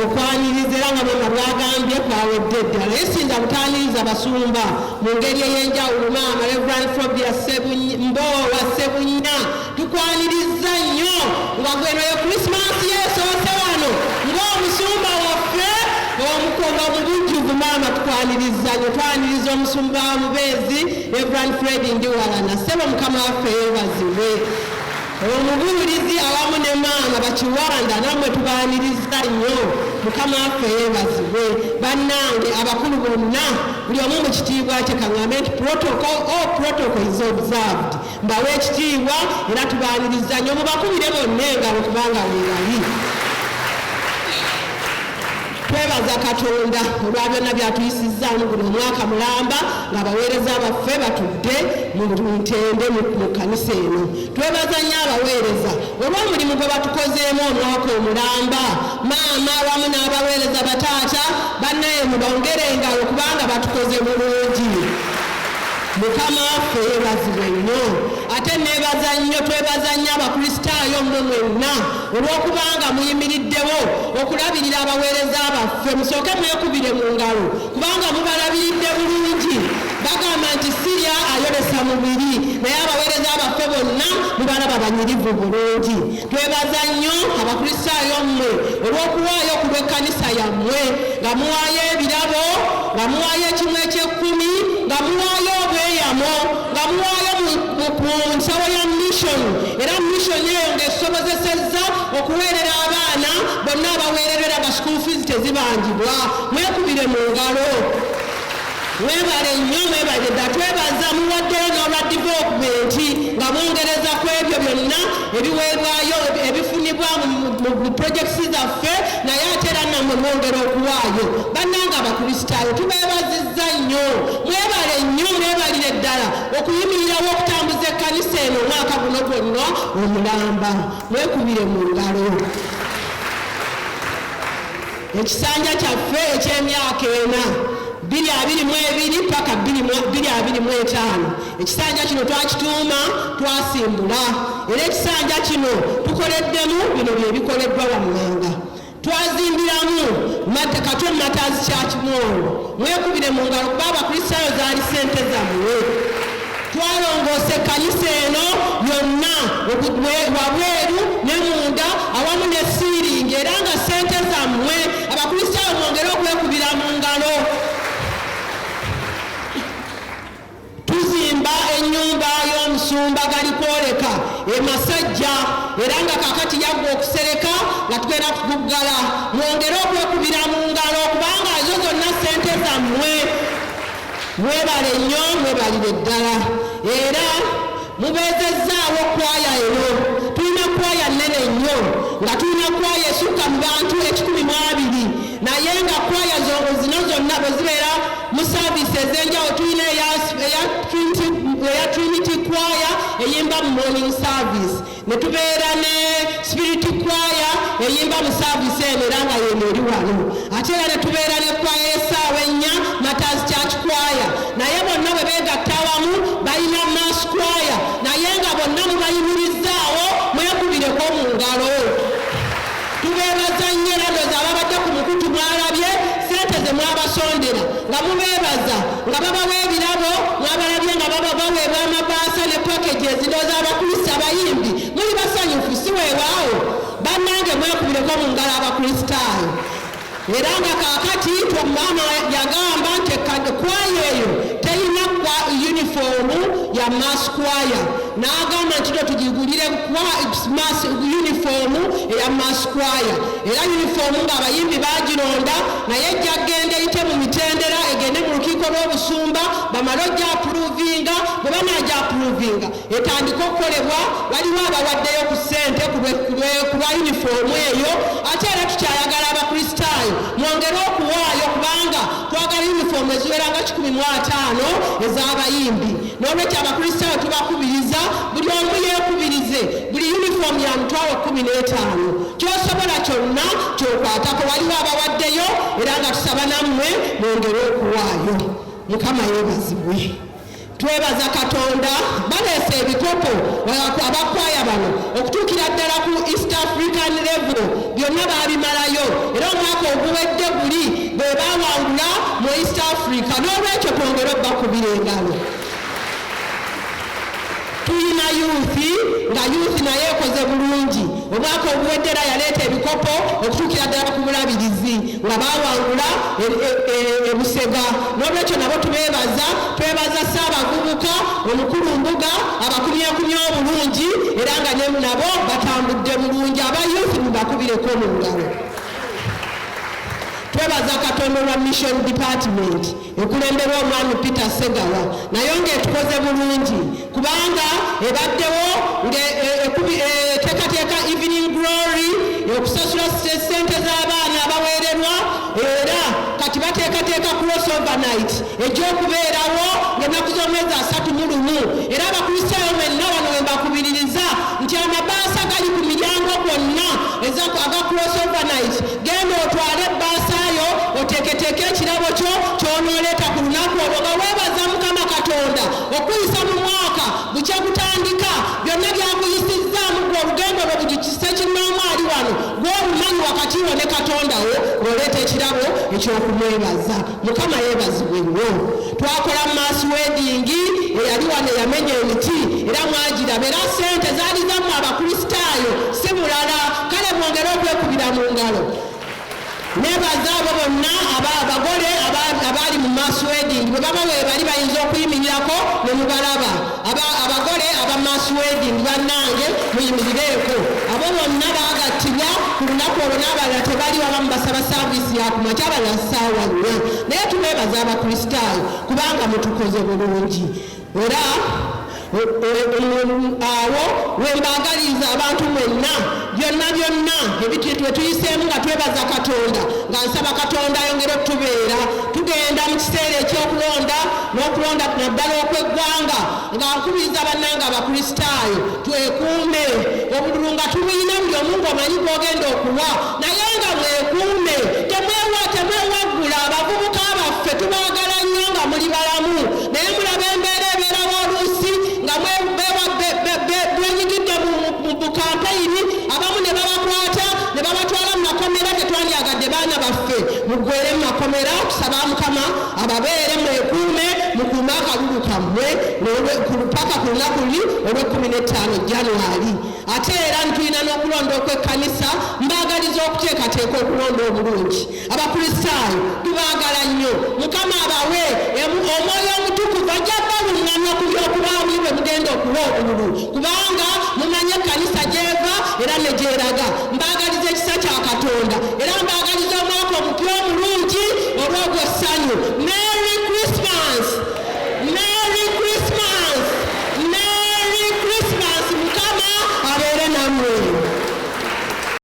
okwaniriza era nga bwema bwagambye kwawedde ddala naye sinza butaniiriza basumba mu ngeri ey'enjawulo maama Reverend Frobia Mbowa Sebunya tukwaniriza nnyo nga gweno yo Krismasi yeesoose wano ng'omusumba waffe omukono mubujjuvu maama tukwaniriza nnyo twaniriza omusumba wa Mubeezi Reverend Fred Ndiwalana ssebo mukama waffe yeebazibwe omubuulizi awamu ne maama Bakiwanda nammwe tubaaniriza nnyo mukama waffe yeebazibwe bannange abakulu bonna buli omu mu kitiibwa kye kaŋŋambe nti protocol is observed mbawe ekitiibwa era tubaaniriza nnyo mubakubire bonna engalo kubanga weebali twebaza Katonda olwa byonna byatuyisizaamu guno omwaka mulamba ng'abaweereza baffe batudde mu ntende mu kkanisa eno twebaza nnyo abaweereza olw'omulimu gwe batukozeemu omwaka omulamba maama awamu n'abaweereza bataata bannaye mubongere engalo kubanga batukoze bulungi mukama waffe yeebazibwe nnyo ate neebaza nnyo twebaza nnyo abakristaayo mmwe mwenna olw'okubanga muyimiriddewo okulabirira abaweereza baffe musooke mwekubire mu ngalo kubanga mubalabiridde bulungi bagamba nti sirya ayolesa mubiri naye abaweereza baffe bonna mubalaba banyirivu bulungi twebaza nnyo abakristaayo mmwe olw'okuwaayo ku lw'ekkanisa yammwe nga muwaayo ebirabo nga muwaayo ekimu eky'ekkumi nga muwaayo obweyamo nga muwaayo mu nsawo ya mission era mission eyo ng'esobozesezza okuweerera abaana bonna abaweererera ga school fees tezibangibwa mwekubire mu ngalo mwebale nnyo mwebale dda twebaza muwaddeyo n'olwa development nga mwongereza ku ebyo byonna ebiweebwayo ebifunibwa mu projects zaffe naye ate era nammwe mwongera okuwaayo bannanga abakristaayo tubeebazizza nnyo mwebale nnyo mwebalire ddala okuyimirirawo okutambuza ekkanisa eno omwaka guno gwonna omulamba mwekubire mu ngalo ekisanja kyaffe eky'emyaka ena 2022 paka 2025 ekisanja kino twakituuma twasimbula era ekisanja kino tukoleddemu bino byebikoleddwa wammanga twazimbiramu Kato Matters Church Mall mwekubire mu ngalo kuba abakristaayo zaali ssente zammwe twalongoosa ekkanisa eno yonna wabweru ne munda awamu ne siiringi era nga ssente zammwe abakristaayo mwongere okwekubira mu ngalo tuzimba ennyumba y'omusumba Galikwoleka Masajja era nga kakati yaggwa okusereka nga tugenda kuguggala mwongere okwekubira mu ngalo kubanga ezo zonna ssente zammwe mwebale nnyo mwebalire ddala era mubeezezzaawo kwaya eno tulina kwaya nnene nnyo nga tulina kwaya esukka mu bantu 120 naye nga kwaya zino zonna bwe zibeera mu saavisi ez'enjawulo tulina eya Trinity kwaya eyimba mu morning service ne tubeera ne Spirit kwaya eyimba mu saavisi eno era nga yeno eri wano ate era ne tubeera ne kwaya y'essaawa 4 Matters Church kwaya naye bonna bwe beegatta awamu balina mass kwaya naye nga bonna mubayimirizzaawo mwekubireko mu ngalo tubeebaza nnyo era ndoozi ababadde ku mukutu mwalabye ssente ze mwabasondera nga mubeebaza nga babawa ebirabo mwabalabye nga baweebwa amabaasa ne packages ndoozi abakristaayo abayimbi muli basanyufu si weewaawo bannange mwekubireko mu ngalo abakristaayo era nga kaakati maama yagamba nti kwaya eyo terina yunifoomu ya mass kwaya n'agamba nti tugigulire mass yunifoomu eya mass kwaya era yunifoomu ng'abayimbi bagironda naye ejja genda eyite mu mitendera egende mu lukiiko lw'obusumba bamale ojja apuruvinga bwe banajja apuruvinga etandika okukolebwa waliwo abawaddeyo ku ssente ku lwa yunifoomu eyo ate era tukyayagala abakristaayo mwongere okuwaayo kubanga twagala yunifoomu eziwera nga 15 ez'abayimbi n'olwekyo abakristaayo tubakubiriza buli omu yeekubirize buli yunifoomu ya $15 kyosobola kyonna kyokwatako waliwo abawaddeyo era nga tusaba nammwe mwongere okuwaayo mukama yeebazibwe twebaza Katonda baleese ebikopo abakwaya bano okutuukira ddala ku East African level byonna baabimalayo era omwaka oguwedde guli bwe baawangula mu East Africa n'olwekyo twongere obbakubira engalo. Tuyina yuuthi nga yuuthi naye ekoze bulungi omwaka oguwedde era yaleeta ebikopo okutuukira ddala ku bulabirizi nga baawangula Busega n'olwekyo nabo twebaza Ssaabavubuka omukulu mbuga abakumyakumya obulungi era nga nabo batambudde bulungi aba yuuthi mubakubireko mu ngalo. Twebaza Katonda wa Mission Department ekulemberwa omwami Peter Segawa naye ng'etukoze bulungi kubanga ebaddewo teekateeka evening glory okusasula ssente z'abaana abaweererwa era kati bateekateeka crossover night egy'okubeerawo ng'ennaku z'omwezi 31 era abakristaayo mwenna wano we mbakubiririza nti amabaasa gali ku miryango gwonna aga crossover night genda otwale ebbaasa yo oteeketeeke ekirabo kyo ky'onooleeta ku lunaku olwo nga weebaza Mukama Katonda okuyisa mu mwaka bukya gutandika byonna byakuyisizzaamu gwe olugendo lwe buli kisa kinnoomu ali wano gw'olumanyi wakati wo ne Katonda wo ng'oleeta ekirabo ekyokumwebaza. Mukama yeebazibwe nnyo. Twakola mass wedding eyali wano eyamenya emiti era mwagiraba era ssente zaali zammwe abakristaayo si mulala kale mwongere okwekubira mu ngalo. Nebaza abo bonna abagole abaali mu mass wedding bwe baba bali bayinza okuyimirirako ne mubalaba abagole aba mass wedding bannange muyimirireeko abo bonna baagattibwa ku lunaku olwo n'abalala tebali wabamu basaba saavisi yakumakya abalala ssaawa 4 naye tubeebaza abakristaayo kubanga mutukoze bulungi era awo wembaagaliza abantu mwenna byonna ebintu tuyiseemu nga twebaza Katonda nga nsaba Katonda ayongere okutubeera tugenda mu kiseera ekyokulonda n'okulonda naddala okw'eggwanga nga nkubiriza bannanga abakristaayo twekuume obululu nga tubuyina buli omu ng'omanyi gw'ogenda okuwa naye nga mwekuume temwewaggula abavubuka baffe tubaagala nnyo nga muli balamu naye mulaba embeera ebeerawo oluusi nga bwenyigidde mu kampeyini abamu ne babakwata ne babatwala mu makomera tetwandyagadde baana baffe muggwere mu makomera tusaba Mukama ababeere mwekuume mukuume akalulu kammwe paka ku lunaku luli olw'15 January. Ate era ntulina n'okulonda okw'ekkanisa mbaagaliza okuteekateeka okulonda obulungi. Abakristaayo tubaagala nnyo Mukama abawe omwoyo omutukuvu ajja baluŋŋamya ku by'okubaamu bwe mugenda okuwa obululu kubanga mumanyi ekkanisa gy'eva era ne gyeraga. Mbaagaliza ekisa kya Katonda